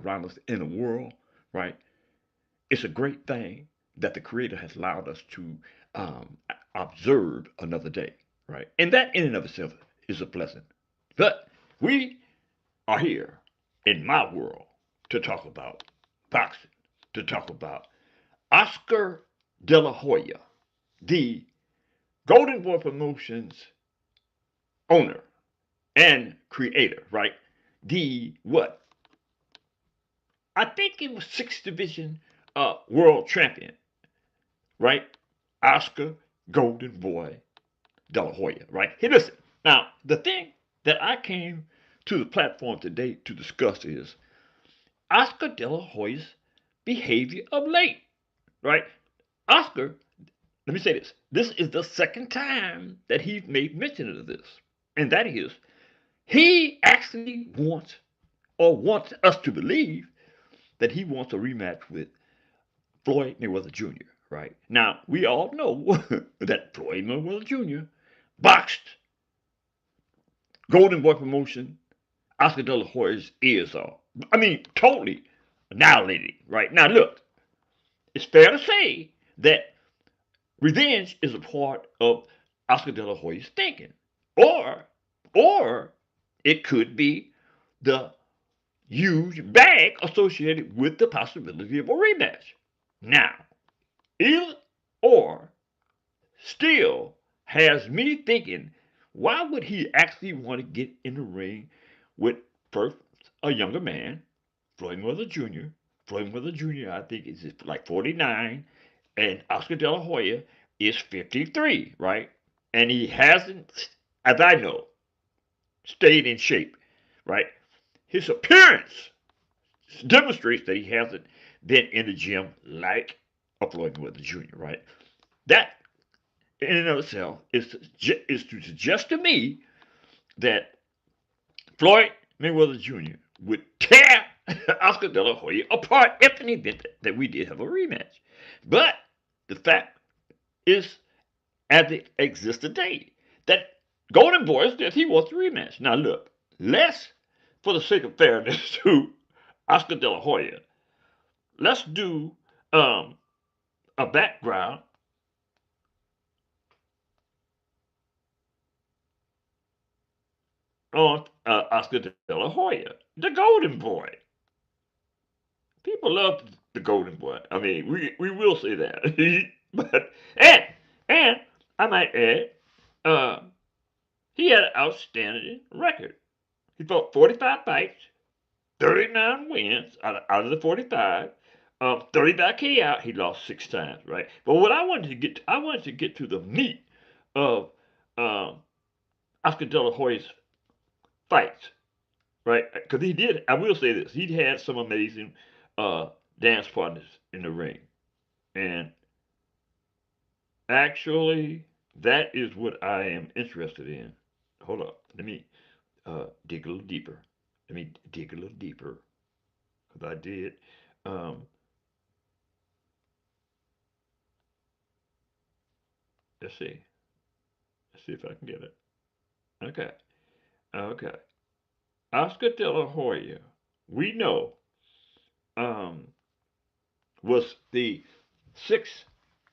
around us in the world, right? It's a great thing that the Creator has allowed us to um, observe another day, right? And that in and of itself is a blessing. But we are here in my world to talk about boxing, to talk about Oscar De La Hoya, the Golden Boy Promotions owner and creator, right? The what? I think it was sixth division world champion, right? Oscar Golden Boy De La Hoya, right? Hey, listen. Now, the thing that I came to the platform today to discuss is Oscar De La Hoya's behavior of late, right? Oscar, let me say this. This is the second time that he's made mention of this. And that is, he actually wants us to believe that he wants a rematch with Floyd Mayweather Jr., right? Now, we all know that Floyd Mayweather Jr. boxed Golden Boy Promotion, Oscar De La Hoya's ears off. I mean, totally annihilated, right? Now, look, it's fair to say that revenge is a part of Oscar De La Hoya's thinking. Or, or it could be the huge bag associated with the possibility of a rematch. Now, either or still has me thinking, why would he actually want to get in the ring with first a younger man, Floyd Mayweather Jr. Floyd Mayweather Jr. I think is like 49, and Oscar De La Hoya is 53, right? And he hasn't, as I know, stayed in shape, right? His appearance demonstrates that he hasn't been in the gym like a Floyd Mayweather Jr., right? That in and of itself is to suggest to me that Floyd Mayweather Jr. would tear Oscar De La Hoya apart if an event that we did have a rematch. But the fact is, as it exists today, that Golden Boy says he wants a rematch. Now, look, let's, for the sake of fairness to Oscar De La Hoya, let's do um, a background on Oscar De La Hoya, the Golden Boy. People love the Golden Boy. I mean, we will say that. but and and I might add, uh, he had an outstanding record. He fought 45 fights, 39 wins out of the 45. 30 by KO. He lost 6 times, right? But what I wanted to get to the meat of um, Oscar De La Hoya's fights, right? Because he did. I will say this: he had some amazing uh, dance partners in the ring, and actually, that is what I am interested in. Hold up, let me dig a little deeper. Let me dig a little deeper because I did. Um, let's see. Let's see if I can get it. Okay. Okay. Oscar De La Hoya, we know, um, was the sixth,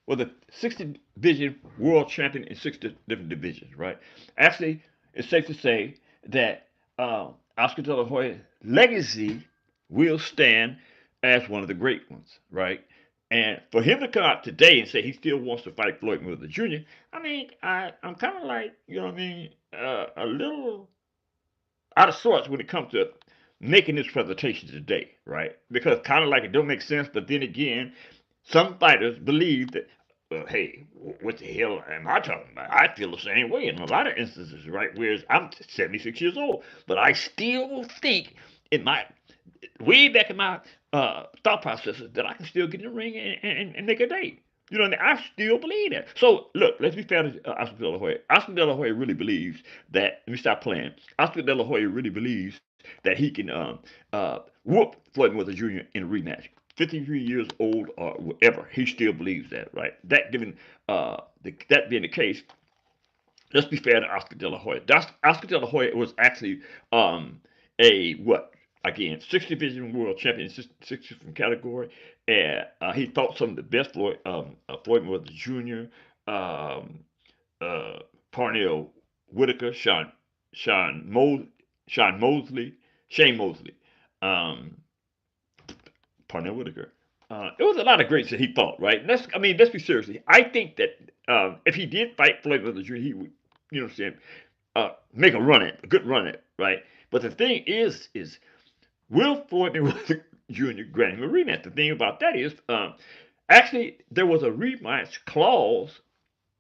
well, the 60 division world champion in 6 different divisions, right? Actually, it's safe to say that Oscar De La Hoya's legacy will stand as one of the great ones, right? And for him to come out today and say he still wants to fight Floyd Mayweather Jr., I mean, I'm kind of like, you know what I mean, a little out of sorts when it comes to making this presentation today, right? Because kind of like it don't make sense, but then again, some fighters believe that, well, hey, what the hell am I talking about? I feel the same way in a lot of instances, right? Whereas I'm 76 years old, but I still think in my way back in my thought processes that I can still get in the ring and make a day. You know, and I still believe that. So look, let's be fair to Oscar De La Hoya. Oscar De La Hoya really believes that. Let me stop playing. Oscar De La Hoya really believes that he can whoop Floyd Mayweather Jr. in a rematch. 53 years old or whatever, he still believes that, right? That given that being the case, let's be fair to Oscar De La Hoya. Oscar De La Hoya was actually a what? again, 6 division world champion, 6 different category, and he fought some of the best Floyd Mayweather Jr., um, uh, Parnell Whitaker, Sean, Mo, Sean Mosley, Shane Mosley, um, Parnell Whitaker. It was a lot of greats that he fought, right? And let's be serious. I think that if he did fight Floyd Mayweather Jr., he would, you know what I'm saying, make a good run at it, right? But the thing is will Floyd Mayweather Jr. grant him a rematch? The thing about that is, actually, there was a rematch clause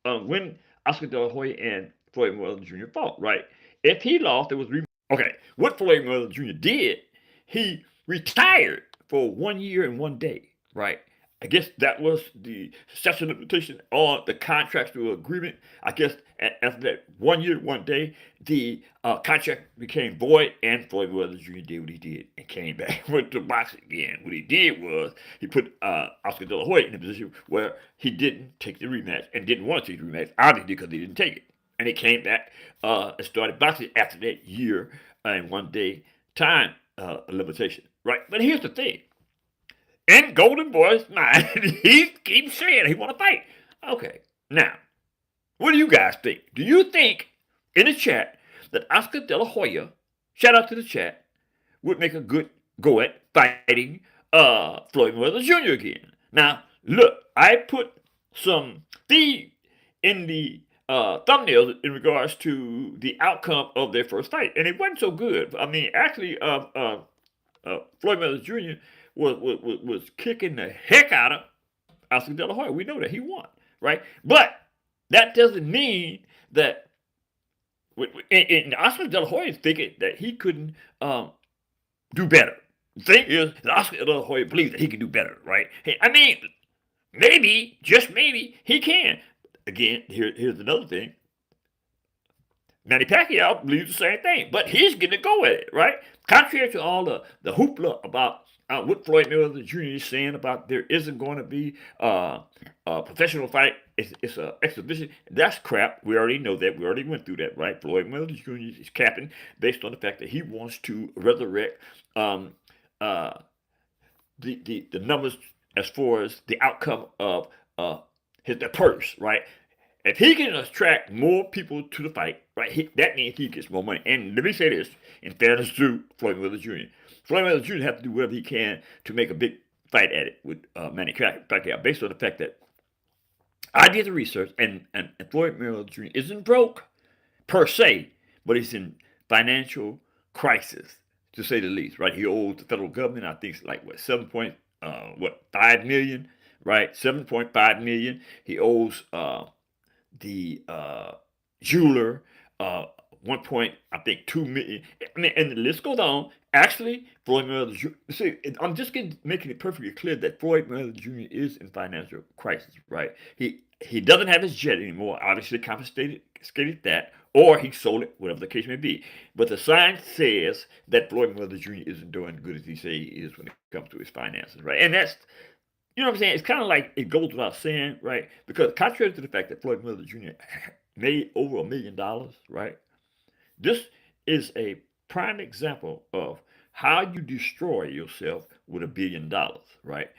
when Oscar De La Hoya and Floyd Mayweather Jr. fought, right? If he lost, there was rematch. Okay, what Floyd Mayweather Jr. did, he retired for 1 year and 1 day, right? I guess that was the statute of limitation on the contractual agreement. I guess after that 1 year, 1 day, the contract became void, and Floyd Mayweather Jr. did what he did and came back, went to boxing again. What he did was he put Oscar De La Hoya in a position where he didn't take the rematch and didn't want to take the rematch, obviously because he didn't take it. And he came back and started boxing after that year and 1 day time limitation, right? But here's the thing. In Golden Boy's mind, he keeps saying he want to fight. Okay, now, what do you guys think? Do you think in the chat that Oscar De La Hoya, shout out to the chat, would make a good go at fighting Floyd Mayweather Jr. again? Now, look, I put some feed in the thumbnails in regards to the outcome of their first fight, and it wasn't so good. I mean, actually, Floyd Mayweather Jr. Was kicking the heck out of Oscar De La Hoya. We know that he won, right? But that doesn't mean that. And Oscar De La Hoya is thinking that he couldn't do better. The thing is, that Oscar De La Hoya believes that he can do better, right? I mean, maybe, just maybe, he can. Again, here's another thing. Manny Pacquiao believes the same thing, but he's getting to go at it, right? Contrary to all the hoopla about what Floyd Mayweather Jr. is saying about there isn't going to be a professional fight, it's an exhibition. That's crap. We already know that. We already went through that, right? Floyd Mayweather Jr. is capping based on the fact that he wants to resurrect uh, the numbers as far as the outcome of the purse, right? If he can attract more people to the fight, right, that means he gets more money. And let me say this, in fairness to Floyd Mayweather Jr. Floyd Mayweather Jr. has to do whatever he can to make a big fight at it with Manny Pacquiao, based on the fact that I did the research, and Floyd Mayweather Jr. isn't broke per se, but he's in financial crisis, to say the least, right? He owes the federal government, I think it's like, what, 5 million, right? 7.5 million. He owes the jeweler 1.2 million. I mean, and the list goes on. Actually, Floyd Mayweather Jr. See, I'm just making it perfectly clear that Floyd Mayweather Jr. is in financial crisis, right? He doesn't have his jet anymore. Obviously, compensated that, or he sold it, whatever the case may be. But the sign says that Floyd Mayweather Jr. isn't doing good as he say he is when it comes to his finances, right? And that's, you know what I'm saying? It's kind of like it goes without saying, right? Because contrary to the fact that Floyd Mayweather Jr. made over $1 million, right? This is a prime example of how you destroy yourself with $1 billion, right?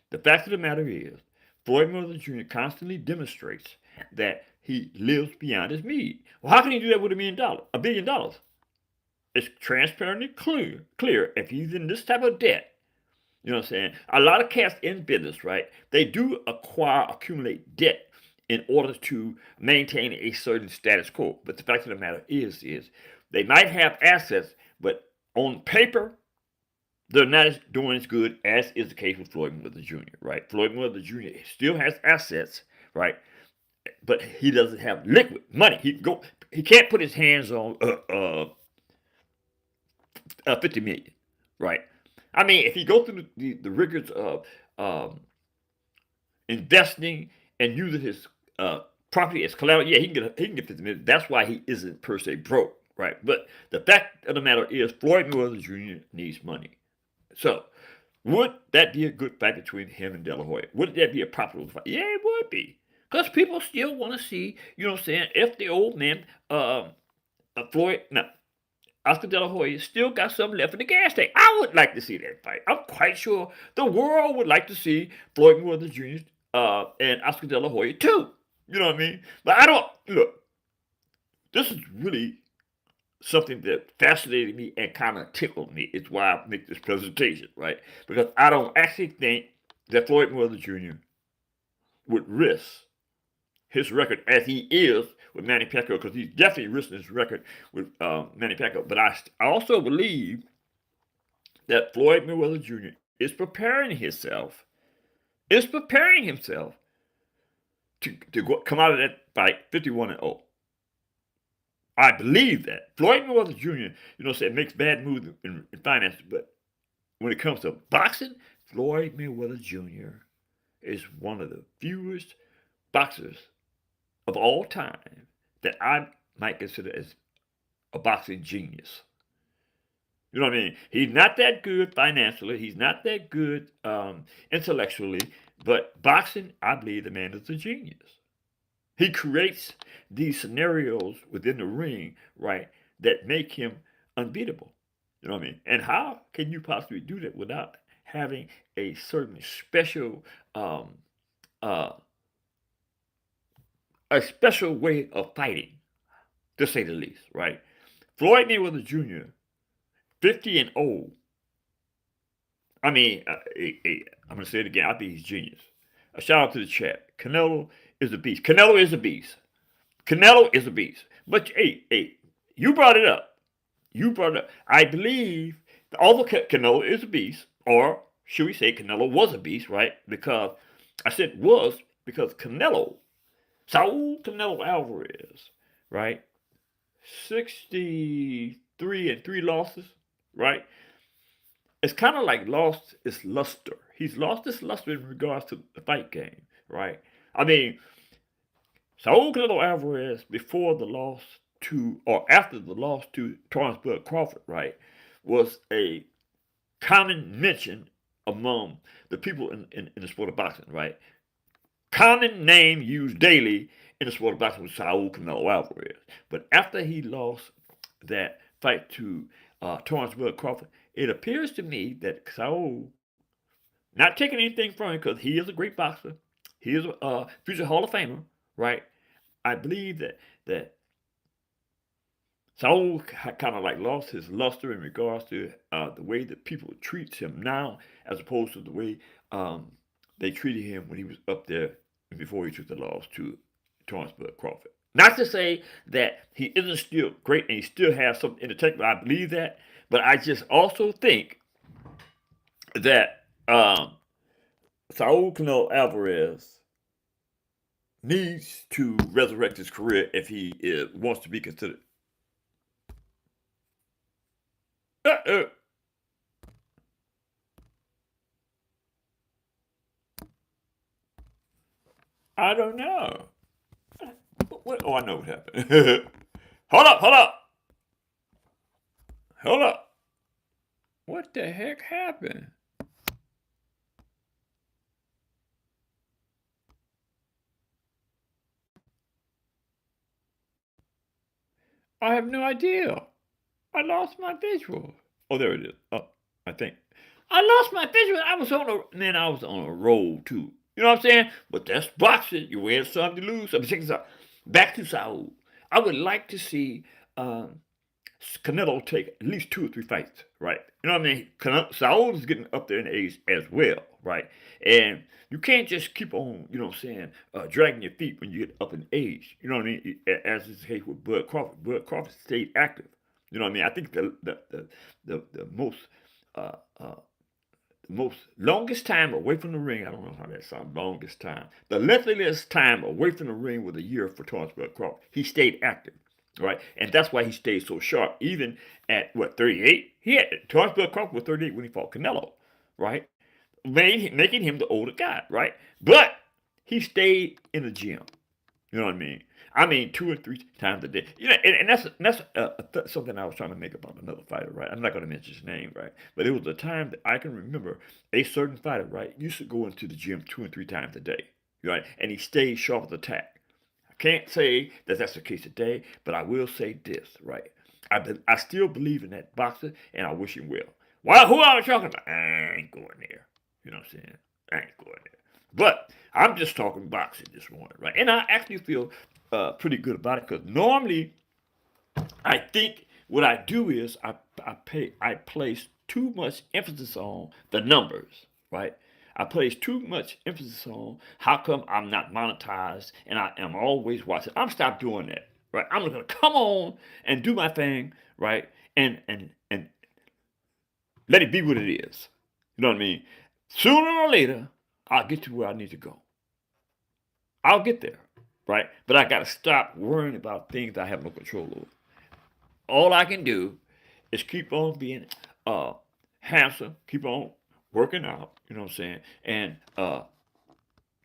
The fact of the matter is, Floyd Mayweather Jr. constantly demonstrates that he lives beyond his means. Well, how can he do that with $1 billion? It's transparently clear if he's in this type of debt. You know what I'm saying? A lot of cats in business, right? They do accumulate debt in order to maintain a certain status quo. But the fact of the matter is they might have assets, but on paper, they're not doing as good as is the case with Floyd Mayweather Jr., right? Floyd Mayweather Jr. still has assets, right? But he doesn't have liquid money. He can't put his hands on 50 million, right? I mean, if you go through the rigors of investing and using his property as collateral, yeah, he can get 50 million. That's why he isn't per se broke, right? But the fact of the matter is, Floyd Mayweather Jr. needs money. So, would that be a good fight between him and De La Hoya? Would that be a profitable fight? Yeah, it would be. Because people still want to see, you know what I'm saying, if the old man, Floyd, no, Oscar De La Hoya still got something left in the gas tank. I would like to see that fight. I'm quite sure the world would like to see Floyd Mayweather Jr. And Oscar De La Hoya too. You know what I mean? But I don't look. This is really something that fascinated me and kind of tickled me. It's why I make this presentation, right? Because I don't actually think that Floyd Mayweather Jr. would risk his record as he is with Manny Pacquiao, because he's definitely risking his record with Manny Pacquiao. But I also believe that Floyd Mayweather Jr. is preparing himself to come out of that fight 51-0. I believe that Floyd Mayweather Jr. Said makes bad moves in finances, but when it comes to boxing, Floyd Mayweather Jr. is one of the fewest boxers of all time that I might consider as a boxing genius. You know what I mean? He's not that good financially. He's not that good intellectually. But boxing, I believe the man is a genius. He creates these scenarios within the ring, right, that make him unbeatable. You know what I mean? And how can you possibly do that without having a certain um, uh, special way of fighting, to say the least, right? Floyd Mayweather Jr., 50-0. I mean, I'm going to say it again. I think he's genius. A shout out to the chat. Canelo is a beast. Canelo is a beast. Canelo is a beast. But hey, you brought it up. You brought it up. I believe, although Canelo is a beast, or should we say Canelo was a beast, right? Because I said was because Saul Canelo Alvarez, right? 63 and 3 losses, right? It's kind of like lost its luster. He's lost his luster in regards to the fight game, right? I mean, Saul Canelo Alvarez, before the loss to, or after the loss to Terrence Bud Crawford, right, was a common mention among the people in the sport of boxing, right? Common name used daily in the sport of boxing was Saul Canelo Alvarez. But after he lost that fight to Terrence Bud Crawford, it appears to me that Saul, not taking anything from him because he is a great boxer, he is a future Hall of Famer, right? I believe that Saul kind of like lost his luster in regards to the way that people treat him now, as opposed to the way they treated him when he was up there before he took the loss to Terrence Bud Crawford. Not to say that he isn't still great and he still has something in the tank, but I believe that. But I just also think that Saul Canelo Alvarez needs to resurrect his career if he wants to be considered. Uh, I don't know. Oh, I know what happened. Hold up. What the heck happened? I have no idea. I lost my visual. Oh, there it is. Oh, I think. I lost my visual. I was on a roll too. You know what I'm saying? But that's boxing. You win some, you lose some. Check this out. Back to Saul. I would like to see um, Canelo take at least 2 or 3 fights, right? You know what I mean? Saul is getting up there in age as well, right? And you can't just keep on, dragging your feet when you get up in age. You know what I mean? As is the case with Bud Crawford. Bud Crawford stayed active. You know what I mean? I think the uh, uh, most longest time away from the ring. I don't know how that sounds. Longest time. The lengthiest time away from the ring was a year for Terrence Bud Crawford. He stayed active, right? And that's why he stayed so sharp. Even at what 38, Terrence Bud Crawford was 38 when he fought Canelo, right? Making him the older guy, right? But he stayed in the gym. You know what I mean? I mean, 2 or 3 times a day. And that's something I was trying to make about another fighter, right? I'm not going to mention his name, right? But it was a time that I can remember a certain fighter, right, used to go into the gym 2 and 3 times a day, right? And he stayed sharp as a tack. I can't say that that's the case today, but I will say this, right? I still believe in that boxer, and I wish him well. Well, who are we talking about? I ain't going there. You know what I'm saying? I ain't going there. But I'm just talking boxing this morning, right? And I actually feel pretty good about it because normally I think what I do is I place too much emphasis on the numbers, right? I place too much emphasis on how come I'm not monetized and I am always watching. I'm stop doing that, right? I'm gonna come on and do my thing, right? And let it be what it is. You know what I mean? Sooner or later, I'll get to where I need to go. I'll get there, right? But I gotta stop worrying about things I have no control over. All I can do is keep on being uh handsome, keep on working out, you know what I'm saying, and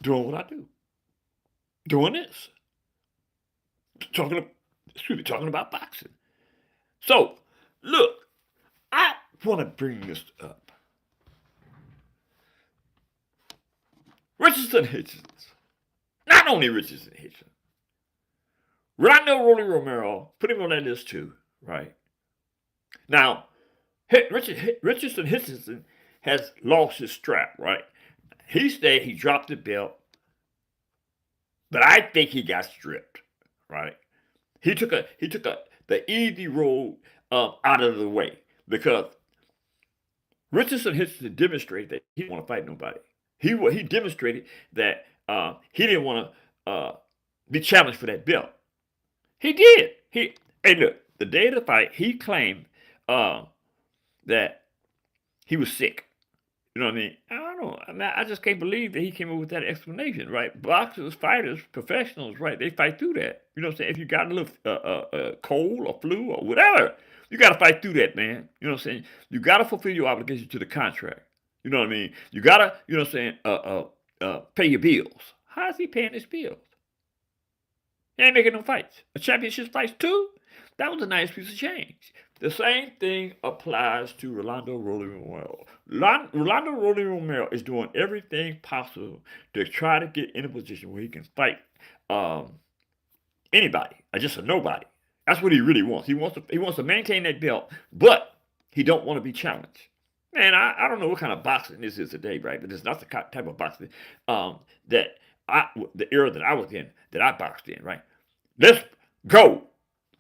doing what I do. Doing this. Talking talking about boxing. So, look, I wanna bring this up. Richardson Hitchens. Not only Richardson Hitchens. Rondo Rolly Romero, put him on that list too, right? Now, Richardson Hitchens has lost his strap, right? He said he dropped the belt, but I think he got stripped, right? He took the easy road out of the way because Richardson Hitchens demonstrated that he didn't want to fight nobody. He demonstrated that he didn't want to be challenged for that belt. He did. Hey look, the day of the fight, he claimed uh, that he was sick. You know what I mean? I don't know. I mean, I just can't believe that he came up with that explanation, right? Boxers, fighters, professionals, right? They fight through that. You know what I'm saying? If you got a little cold or flu or whatever, you got to fight through that, man. You know what I'm saying? You got to fulfill your obligation to the contract. You know what I mean? You got to, you know what I'm saying, pay your bills. How is he paying his bills? He ain't making no fights. A championship fights too? That was a nice piece of change. The same thing applies to Rolando Rolly Romero. Rolando Rolly Romero is doing everything possible to try to get in a position where he can fight um, anybody, or just a nobody. That's what he really wants. He wants to maintain that belt, but he don't want to be challenged. Man, I don't know what kind of boxing this is today, right? But it's not the type of boxing that the era that I was in, that I boxed in, right? Let's go.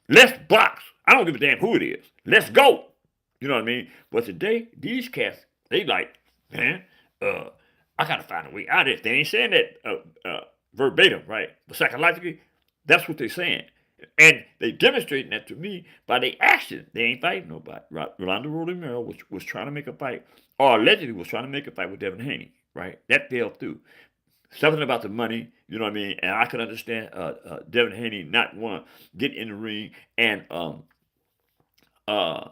Let's box. I don't give a damn who it is. Let's go. You know what I mean? But today, these cats, they like, man, I gotta find a way out of this. They ain't saying that verbatim, right? But psychologically, that's what they're saying. And they demonstrating that to me by their action. They ain't fighting nobody. Rolando Romero was trying to make a fight, or allegedly was trying to make a fight with Devin Haney, right? That fell through. Something about the money, you know what I mean? And I can understand Devin Haney not want to get in the ring and uh,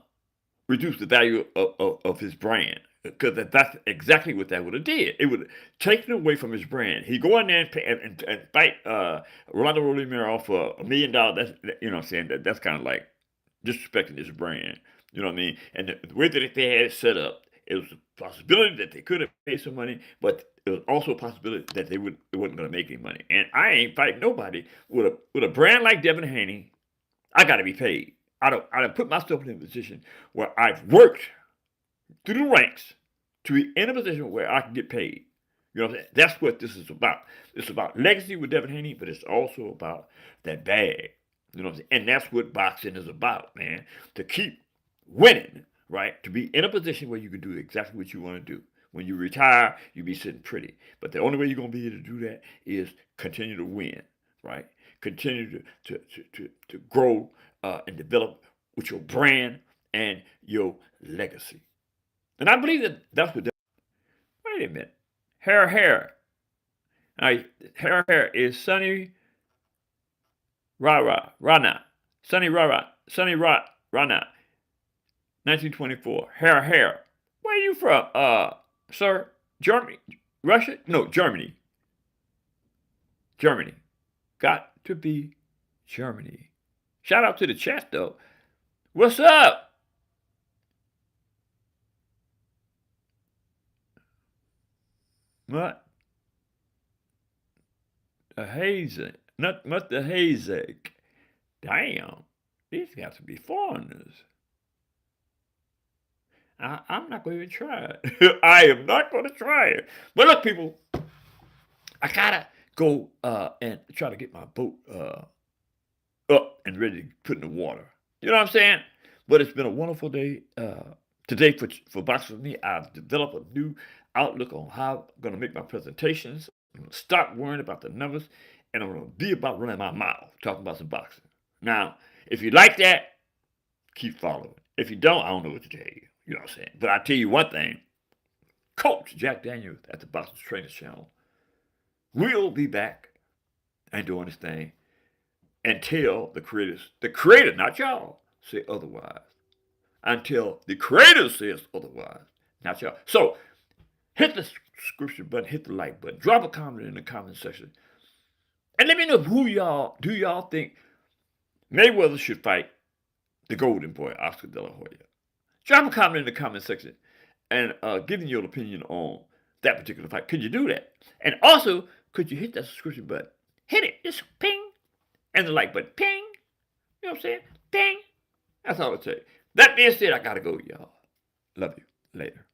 reduce the value of his brand. Because that's exactly what that would have did. It would have taken away from his brand. He go in there and fight Rolando Romero for $1 million. That's, you know what I'm saying? That's kind of like disrespecting his brand. You know what I mean? And the way that they had it set up, it was a possibility that they could have paid some money, but it was also a possibility that they wasn't going to make any money. And I ain't fighting nobody with a brand like Devin Haney. I got to be paid. I don't put myself in a position where I've worked through the ranks to be in a position where I can get paid. You know what I'm saying? That's what this is about. It's about legacy with Devin Haney, but it's also about that bag. You know what I'm saying? And that's what boxing is about, man. To keep winning, right? To be in a position where you can do exactly what you want to do. When you retire, you be sitting pretty. But the only way you're gonna be able to do that is continue to win, right? Continue to grow and develop with your brand and your legacy. And I believe that that's what. Wait a minute, hair. Now, hair is Sonny Rana, Sonny Rana, 1924. Hair. Where you from, sir? Germany, Russia? No, Germany. Germany. Got to be Germany. Shout out to the chat though. What's up? What? A hazy. Not the hazy. Damn. These got to be foreigners. I'm not going to even try it. I am not going to try it. But look, people, I gotta go and try to get my boat up and ready to put in the water. You know what I'm saying? But it's been a wonderful day today for boxing with me. I've developed a new outlook on how I'm going to make my presentations. I'm going to stop worrying about the numbers, and I'm going to be about running my mouth, talking about some boxing. Now, if you like that, keep following. If you don't, I don't know what to tell you. You know what I'm saying? But I tell you one thing, Coach Jack Daniels at the Boxing Trainers Channel will be back and doing his thing until the creator, not y'all, say otherwise. Until the creator says otherwise, not y'all. So hit the subscription button, hit the like button, drop a comment in the comment section, and let me know who y'all think Mayweather should fight the Golden Boy, Oscar De La Hoya. Drop a comment in the comment section and give me your opinion on that particular fight. Could you do that? And also, could you hit that subscription button? Hit it, just ping, and the like button, ping. You know what I'm saying? Ping. That's all it takes. That being said, I gotta go, y'all. Love you. Later.